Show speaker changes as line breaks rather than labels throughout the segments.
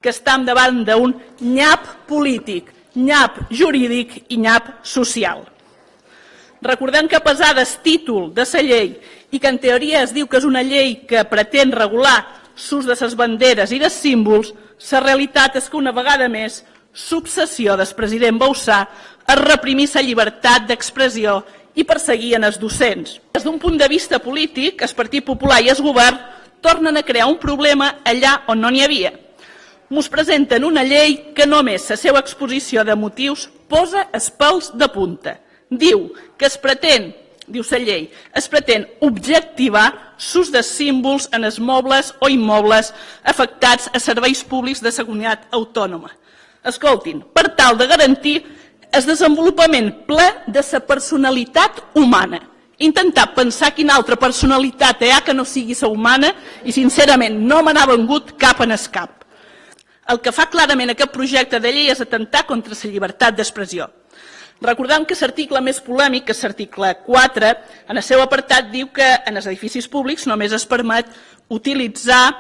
que estem davant d'un nyap polític, nyap jurídic i nyap social. Recordem que a pesar del títol de la llei i que en teoria es diu que és una llei que pretén regular l'ús de les banderes i dels símbols, la realitat és que una vegada més l'obsessió del president Bauzá és reprimir la llibertat d'expressió i perseguir els docents. Des d'un punt de vista polític, el Partit Popular i el govern tornen a crear un problema allà on no n'hi havia. Ens presenten una llei que només la seva exposició de motius posa els pèls de punta. Diu que diu la llei, es pretén objectivar l'ús de símbols en els mobles o immobles afectats a serveis públics de la comunitat autònoma. Escoltin, per tal de garantir el desenvolupament ple de la personalitat humana. Intentar pensar quina altra personalitat hi ha que no sigui la humana i, sincerament, no me n'ha vengut cap en el cap. El que fa clarament aquest projecte de llei és atentar contra la llibertat d'expressió. Recordem que l'article més polèmic, que és l'article 4, en el seu apartat diu que en els edificis públics només es permet utilitzar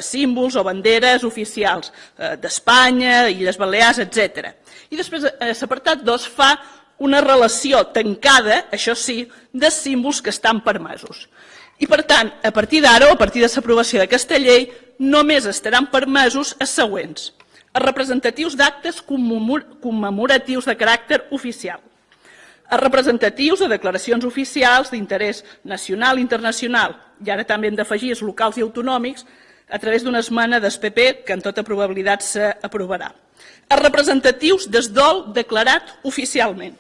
símbols o banderes oficials d'Espanya, Illes Balears, etc. I després l'apartat 2 fa una relació tancada, això sí, de símbols que estan permesos. I, per tant, a partir d'ara, o a partir de l'aprovació d'aquesta llei, només estaran permesos els següents: els representatius d'actes commemoratius de caràcter oficial, els representatius de declaracions oficials d'interès nacional i internacional, i ara també hem d'afegir els locals i autonòmics a través d'una esmena del PP que en tota probabilitat s'aprovarà, els representatius del dol declarat oficialment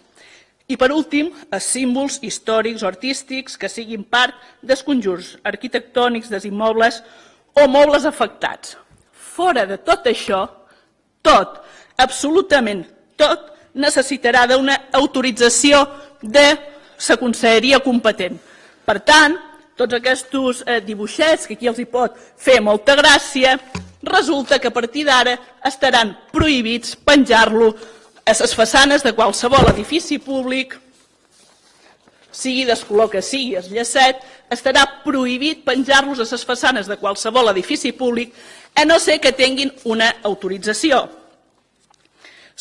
i, per últim, els símbols històrics o artístics que siguin part dels conjunts arquitectònics dels immobles o mobles afectats. Fora de tot això, tot, absolutament tot, necessitarà d'una autorització de la conselleria competent. Per tant, tots aquests dibuixets que aquí els hi pot fer molta gràcia, resulta que a partir d'ara estaran prohibits penjar-lo a les façanes de qualsevol edifici públic, sigui del color que sigui el llacet, estarà prohibit penjar-los a les façanes de qualsevol edifici públic, a no ser que tinguin una autorització.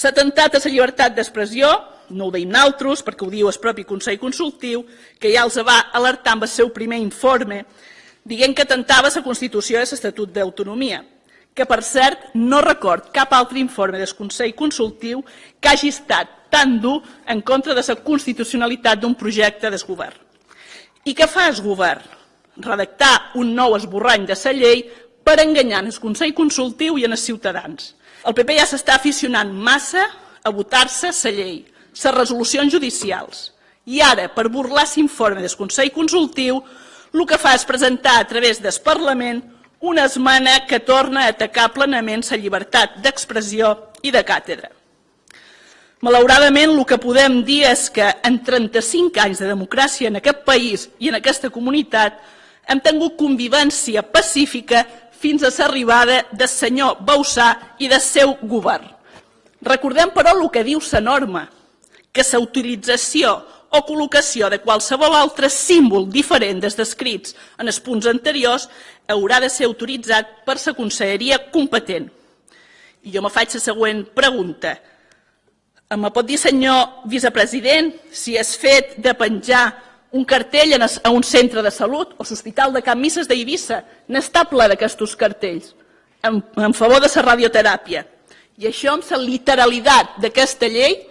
L'atemptat a la llibertat d'expressió, no ho deim nosaltres, perquè ho diu el propi Consell Consultiu, que ja els va alertar amb el seu primer informe, dient que atemptava la Constitució i l'Estatut d'Autonomia, que, per cert, no record cap altre informe del Consell Consultiu que hagi estat tan dur en contra de la constitucionalitat d'un projecte del govern. I què fa el govern? Redactar un nou esborrany de la llei per enganyar el Consell Consultiu i els ciutadans. El PP ja s'està aficionant massa a votar-se la llei, les resolucions judicials. I ara, per burlar l'informe del Consell Consultiu, el que fa és presentar a través del Parlament una esmena que torna a atacar plenament la llibertat d'expressió i de càtedra. Malauradament, el que podem dir és que en 35 anys de democràcia en aquest país i en aquesta comunitat hem tingut convivència pacífica fins a l'arribada del senyor Bauzá i del seu govern. Recordem, però, el que diu la norma, que la utilització o col·locació de qualsevol altre símbol diferent dels descrits en els punts anteriors haurà de ser autoritzat per la conselleria competent. I jo me faig la següent pregunta. Me pot dir, senyor vicepresident, si és fet de penjar un cartell a un centre de salut o l'Hospital de Can Misses d'Eivissa n'està ple d'aquests cartells en favor de la radioteràpia? I això, amb la literalitat d'aquesta llei,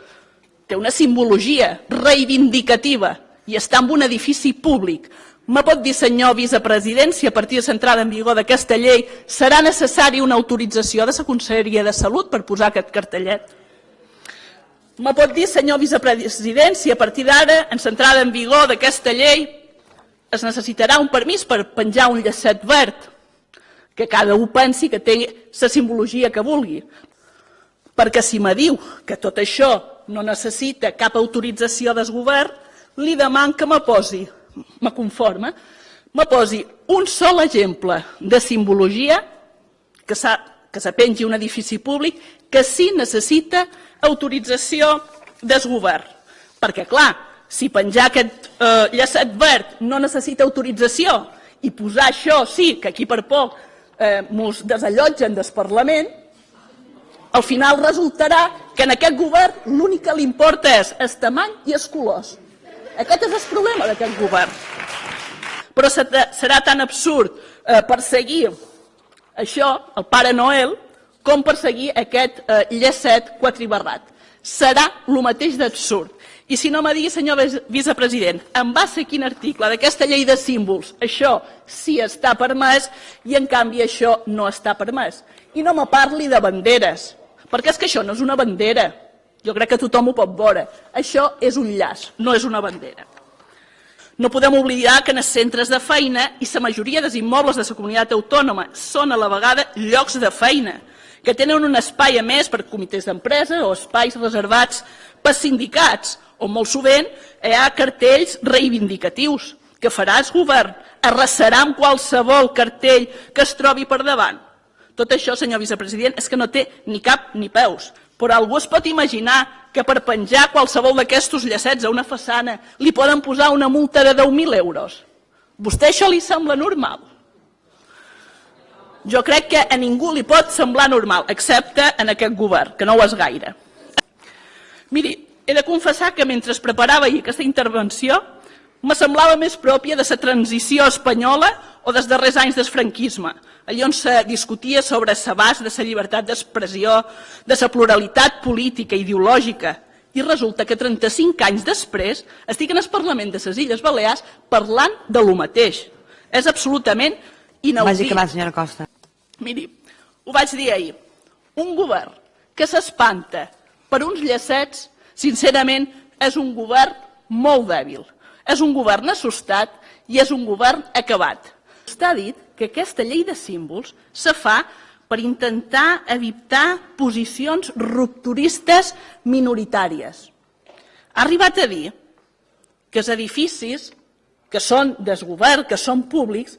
té una simbologia reivindicativa i està en un edifici públic. Me pot dir, senyor vicepresident, si a partir de l'entrada en vigor d'aquesta llei serà necessària una autorització de la Conselleria de Salut per posar aquest cartellet? Me pot dir, senyor vicepresident, si a partir d'ara, en l'entrada en vigor d'aquesta llei, es necessitarà un permís per penjar un llacet verd, que cada un pensi que té la simbologia que vulgui. Perquè si me diu que tot això no necessita cap autorització del govern, li deman que me posi un sol exemple de simbologia que se pengi un edifici públic que sí necessita autorització del govern. Perquè, clar, si penjar aquest llacet verd no necessita autorització i posar això sí, que aquí per poc ens desallotgen del Parlament, al final resultarà que en aquest govern l'únic que li importa és el tamany i els colors. Aquest és el problema d'aquest govern. Però serà tan absurd perseguir això, el Pare Noel, com perseguir aquest llacet quatribarrat. Serà el mateix d'absurd. I si no me digui, senyor vicepresident, en base a quin article d'aquesta llei de símbols això sí està permès i en canvi això no està permès. I no me parli de banderes, perquè és que això no és una bandera. Jo crec que tothom ho pot veure. Això és un llaç, no és una bandera. No podem oblidar que en els centres de feina i la majoria dels immobles de la comunitat autònoma són a la vegada llocs de feina, que tenen un espai a més per comitès d'empresa o espais reservats per sindicats, on molt sovint hi ha cartells reivindicatius. Què farà el govern? Arrasarà amb qualsevol cartell que es trobi per davant? Tot això, senyor vicepresident, és que no té ni cap ni peus. Però algú es pot imaginar que per penjar qualsevol d'aquests llacets a una façana li poden posar una multa de 10.000 euros? Vostè això li sembla normal? Jo crec que a ningú li pot semblar normal, excepte en aquest govern, que no ho és gaire. Miri, he de confessar que mentre preparava aquesta intervenció me semblava més pròpia de la transició espanyola o dels darrers anys del franquisme, allà on se discutia sobre l'abast de la llibertat d'expressió, de la pluralitat política i ideològica, i resulta que 35 anys després estic en el Parlament de les Illes Balears parlant de lo mateix. És absolutament inaudit.
Vagi acabant, senyora Costa.
Miri, ho vaig dir ahir, un govern que s'espanta per uns llacets, sincerament, és un govern molt dèbil. És un govern assustat i és un govern acabat. Està dit que aquesta llei de símbols se fa per intentar evitar posicions rupturistes minoritàries. Ha arribat a dir que els edificis que són del govern, que són públics,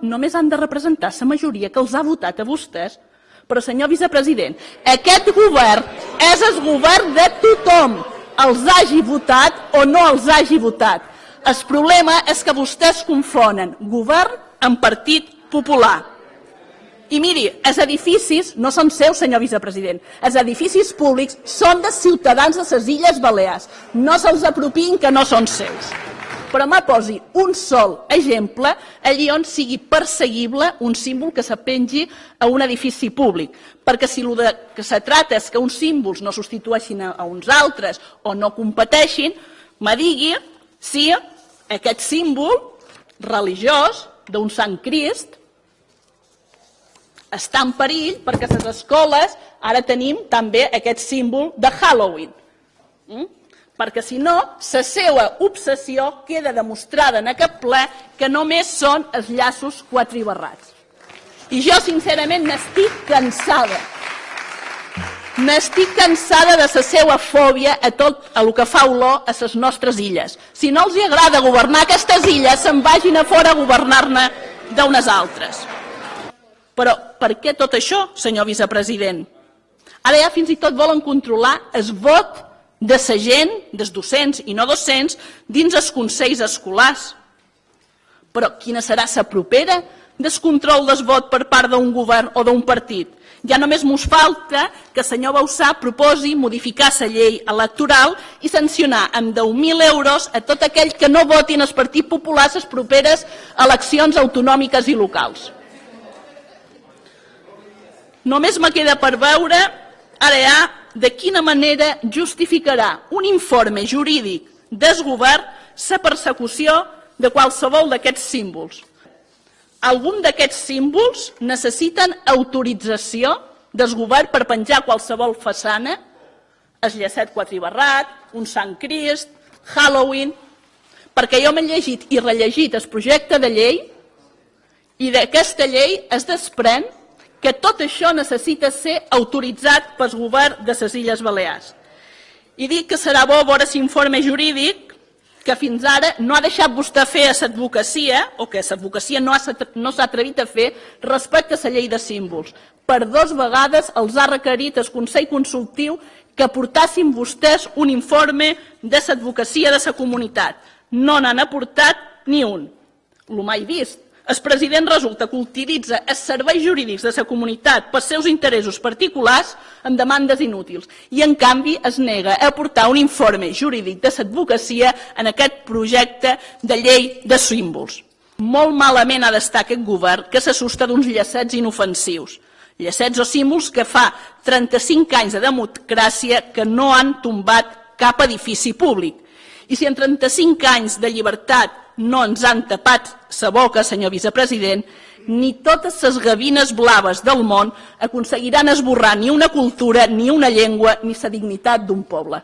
només han de representar la majoria que els ha votat a vostès. Però, senyor vicepresident, aquest govern és el govern de tothom, els hagi votat o no els hagi votat. El problema és que vostès confonen govern amb Partit Popular. I miri, els edificis no són seus, senyor vicepresident. Els edificis públics són dels ciutadans de les Illes Balears. No se'ls apropiïn que no són seus. Però me posi un sol exemple allí on sigui perseguible un símbol que s'apengi a un edifici públic. Perquè si el que se tracta és que uns símbols no substitueixin a uns altres o no competeixin, me digui si aquest símbol religiós d'un Sant Crist està en perill perquè a les escoles ara tenim també aquest símbol de Halloween. Perquè si no, la seva obsessió queda demostrada en aquest ple que només són els llaços quatribarrats. I jo, sincerament, n'estic cansada. N'estic cansada de la seva fòbia a tot el que fa olor a les nostres illes. Si no els agrada governar aquestes illes, se'n vagin a fora a governar-ne d'unes altres. Però per què tot això, senyor vicepresident? Ara ja fins i tot volen controlar el vot de la gent, dels docents i no docents, dins els consells escolars. Però quina serà la propera descontrol del vot per part d'un govern o d'un partit? Ja només mos falta que el senyor Bauzá proposi modificar la llei electoral i sancionar amb 10.000 euros a tot aquell que no votin el Partit Popular a les properes eleccions autonòmiques i locals. Només me queda per veure ara ja de quina manera justificarà un informe jurídic del govern la persecució de qualsevol d'aquests símbols. Algun d'aquests símbols necessiten autorització del govern per penjar qualsevol façana, el llacet quatribarrat, un Sant Crist, Halloween, perquè jo m'he llegit i rellegit el projecte de llei i d'aquesta llei es desprèn que tot això necessita ser autoritzat pel govern de les Illes Balears. I dic que serà bo veure l'informe jurídic que fins ara no ha deixat vostè fer a l'advocacia, o que l'advocacia no s'ha atrevit a fer respecte a la llei de símbols. Per 2 vegades els ha requerit el Consell Consultiu que portassin vostès un informe de l'advocacia de la comunitat. No n'han aportat ni un. El mai vist. El president resulta que utilitza els serveis jurídics de la comunitat pels seus interessos particulars amb demandes inútils i, en canvi, es nega a aportar un informe jurídic de l'advocacia en aquest projecte de llei de símbols. Molt malament ha d'estar aquest govern que s'assusta d'uns llacets inofensius. Llacets o símbols que fa 35 anys de democràcia que no han tombat cap edifici públic. I si en 35 anys de llibertat no ens han tapat la boca, senyor vicepresident, ni totes les gavines blaves del món aconseguiran esborrar ni una cultura, ni una llengua, ni la dignitat d'un poble.